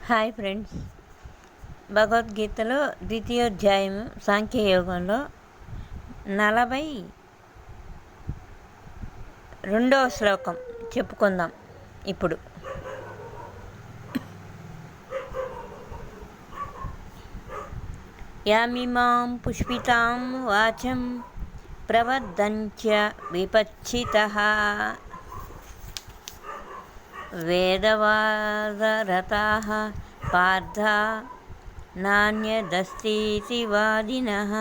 Hi friends, భగవద్గీతలో ద్వితీయోధ్యాయం సాంఖ్యయోగంలో 42వ శ్లోకం చెప్పుకుందాం ఇప్పుడు. యామిమాం పుష్పితాం వాచం ప్రవదంచ విపచ్చితః వేదవాదరతాః పార్థ నాన్యదస్तीति వాదినః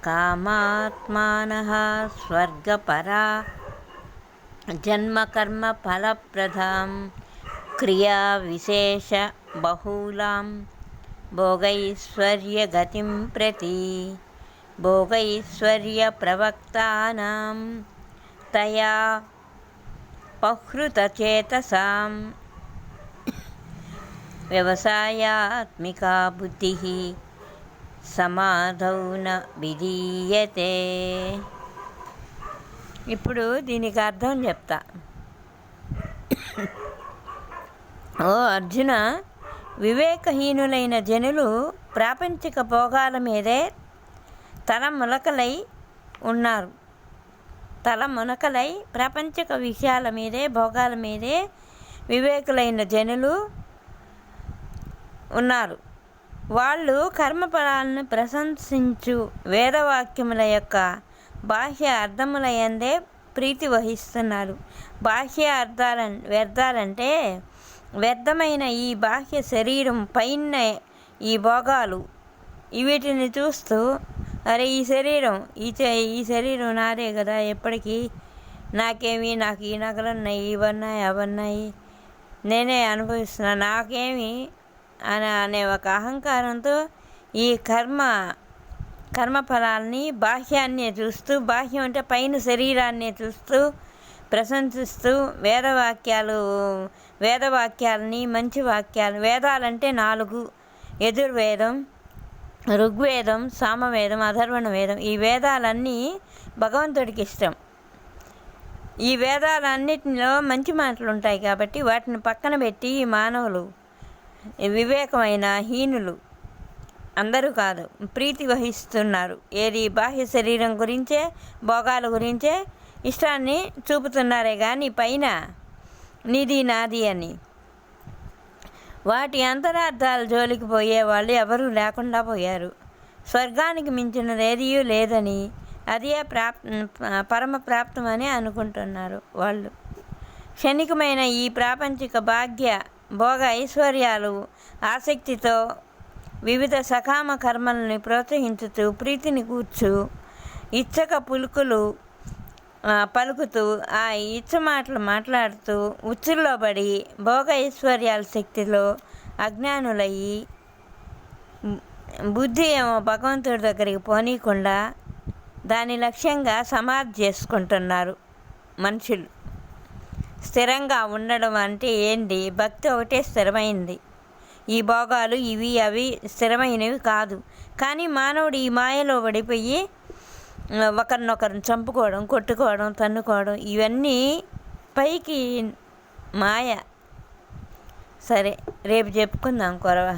కామాత్మానః స్వర్గపరా జన్మకర్మ ఫలప్రదాం క్రియా విశేష బహూలాం భోగైశ్వర్యగతిం ప్రతి భోగైశ్వర్య ప్రవక్తానాం తయా పహృతచేతసాం వ్యవసాయాత్మికా బుద్ధిః సమాధౌ న విధీయతే. ఇప్పుడు దీనికి అర్థం చెప్తా. ఓ అర్జున, వివేకహీనులైన జనులు ప్రాపంచిక భోగాల మీదే తలమునకలై ప్రాపంచిక విషయాల మీదే భోగాల మీదే వివేకులైన జనులు ఉన్నారు. వాళ్ళు కర్మఫలాలను ప్రశంసించు వేదవాక్యముల యొక్క బాహ్య అర్థముల యందే ప్రీతి వహిస్తున్నారు. బాహ్య వ్యర్థాలంటే వ్యర్థమైన ఈ బాహ్య శరీరం పైన ఈ భోగాలు, వీటిని చూస్తూ అరే ఈ శరీరం నాదే కదా, ఎప్పటికీ నాకేమి, నాకు ఈ నగలున్నాయి, ఇవన్నాయి అవన్నాయి, నేనే అనుభవిస్తున్నా, నాకేమి అనే ఒక అహంకారంతో ఈ కర్మఫలాల్ని బాహ్యాన్నే చూస్తూ, బాహ్యం అంటే పైన శరీరాన్నే చూస్తూ ప్రశంసిస్తూ వేదవాక్యాలని మంచి వాక్యాలు, వేదాలంటే 4: యజుర్వేదం, ఋగ్వేదం, సామవేదం, అథర్వణ వేదం. ఈ వేదాలన్నీ భగవంతుడికి ఇష్టం. ఈ వేదాలన్నిటిలో మంచి మాటలు ఉంటాయి కాబట్టి వాటిని పక్కన పెట్టి ఈ మానవులు, వివేకమైన హీనులు అందరూ కాదు, ప్రీతి వహిస్తున్నారు. ఏది బాహ్య శరీరం గురించే, భోగాల గురించే ఇష్టాన్ని చూపుతున్నారే కానీ పైన నీది నాది అని వాటి అంతరార్థాల జోలికి పోయేవాళ్ళు ఎవరూ లేకుండా పోయారు. స్వర్గానికి మించినది లేదని, అదే పరమ ప్రాప్తమని అనుకుంటున్నారు వాళ్ళు. క్షణికమైన ఈ ప్రాపంచిక భోగ ఐశ్వర్యాలు ఆసక్తితో వివిధ సకామ కర్మలను ప్రోత్సహించుతూ ప్రీతిని కూర్చు ఇచ్చక పలుకుతూ ఆ ఇచ్చ మాటలు మాట్లాడుతూ ఉచ్చుల్లో పడి భోగ ఐశ్వర్యాల శక్తిలో అజ్ఞానులయ్యి బుద్ధి ఏమో భగవంతుడి దగ్గరికి పోనీయకుండా దాని లక్ష్యంగా సమాధి చేసుకుంటున్నారు మనుషులు. స్థిరంగా ఉండడం అంటే ఏంటి? భక్తి ఒకటే స్థిరమైంది. ఈ భోగాలు ఇవి అవి స్థిరమైనవి కాదు. కానీ మానవుడు ఈ మాయలో పడిపోయి ఒకరినొకరిని చంపుకోవడం, కొట్టుకోవడం, తన్నుకోవడం, ఇవన్నీ పైకి మాయ. సరే, రేపు చెప్పుకుందాం కొరవ.